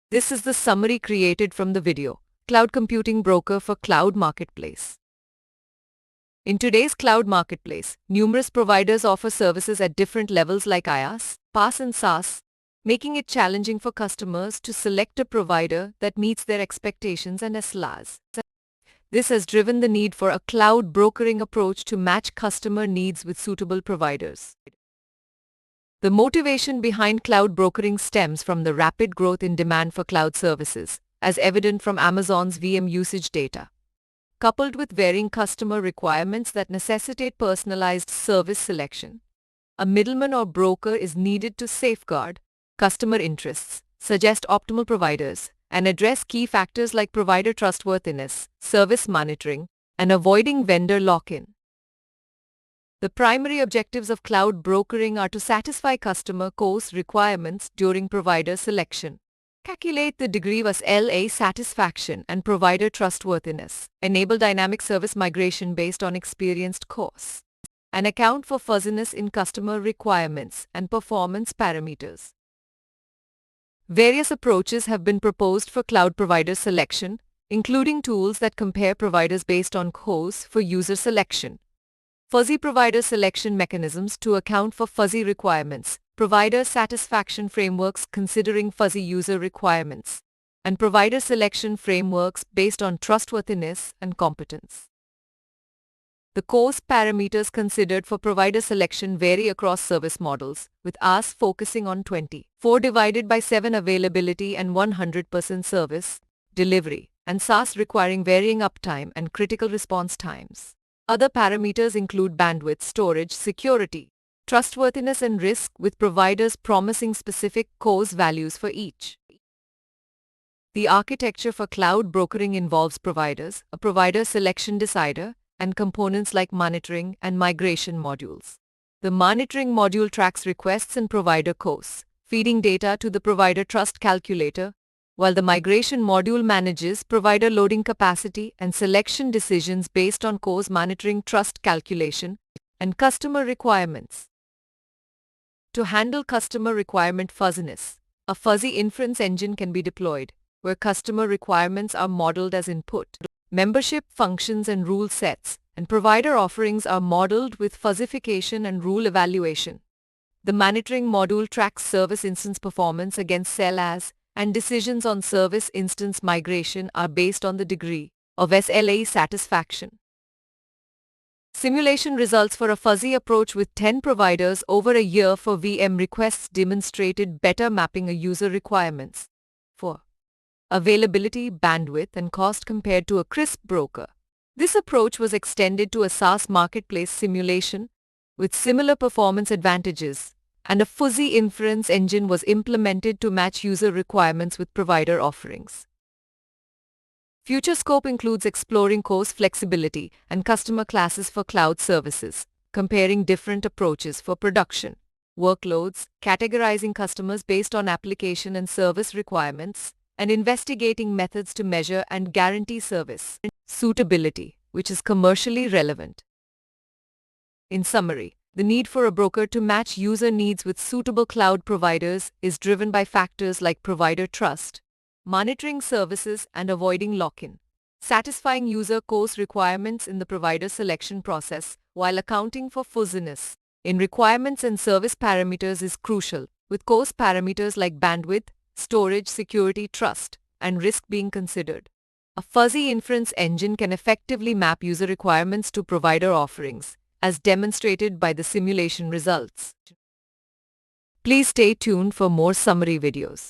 This is the summary created from the video, Cloud Computing Broker for Cloud Marketplace. In today's cloud marketplace, numerous providers offer services at different levels like IaaS, PaaS and SaaS, making it challenging for customers to select a provider that meets their expectations and SLAs. This has driven the need for a cloud brokering approach to match customer needs with suitable providers. The motivation behind cloud brokering stems from the rapid growth in demand for cloud services, as evident from Amazon's VM usage data, coupled with varying customer requirements that necessitate personalized service selection. A middleman or broker is needed to safeguard customer interests, suggest optimal providers, and address key factors like provider trustworthiness, service monitoring, and avoiding vendor lock-in. The primary objectives of cloud brokering are to satisfy customer course requirements during provider selection, calculate the degree of SLA satisfaction and provider trustworthiness, enable dynamic service migration based on experienced course, and account for fuzziness in customer requirements and performance parameters. Various approaches have been proposed for cloud provider selection, including tools that compare providers based on course for user selection, fuzzy provider selection mechanisms to account for fuzzy requirements, provider satisfaction frameworks considering fuzzy user requirements, and provider selection frameworks based on trustworthiness and competence. The course parameters considered for provider selection vary across service models, with IaaS focusing on 24 divided by 7 availability and 100% service delivery, and SaaS requiring varying uptime and critical response times. Other parameters include bandwidth, storage, security, trustworthiness, and risk, with providers promising specific course values for each. The architecture for cloud brokering involves providers, a provider selection decider, and components like monitoring and migration modules. The monitoring module tracks requests and provider course, feeding data to the provider trust calculator, while the migration module manages provider loading capacity and selection decisions based on course monitoring, trust calculation, and customer requirements. To handle customer requirement fuzziness, a fuzzy inference engine can be deployed, where customer requirements are modeled as input, membership functions and rule sets, and provider offerings are modeled with fuzzification and rule evaluation. The monitoring module tracks service instance performance against SLAs, and decisions on service instance migration are based on the degree of SLA satisfaction. Simulation results for a fuzzy approach with 10 providers over a year for VM requests demonstrated better mapping of user requirements for availability, bandwidth, and cost compared to a crisp broker. This approach was extended to a SaaS marketplace simulation with similar performance advantages, and a fuzzy inference engine was implemented to match user requirements with provider offerings. Future scope includes exploring course flexibility and customer classes for cloud services, comparing different approaches for production workloads, categorizing customers based on application and service requirements, and investigating methods to measure and guarantee service suitability, which is commercially relevant. In summary, the need for a broker to match user needs with suitable cloud providers is driven by factors like provider trust, monitoring services, and avoiding lock-in, satisfying user course requirements in the provider selection process while accounting for fuzziness in requirements and service parameters is crucial, with course parameters like bandwidth, storage, security, trust, and risk being considered. A fuzzy inference engine can effectively map user requirements to provider offerings, as demonstrated by the simulation results. Please stay tuned for more summary videos.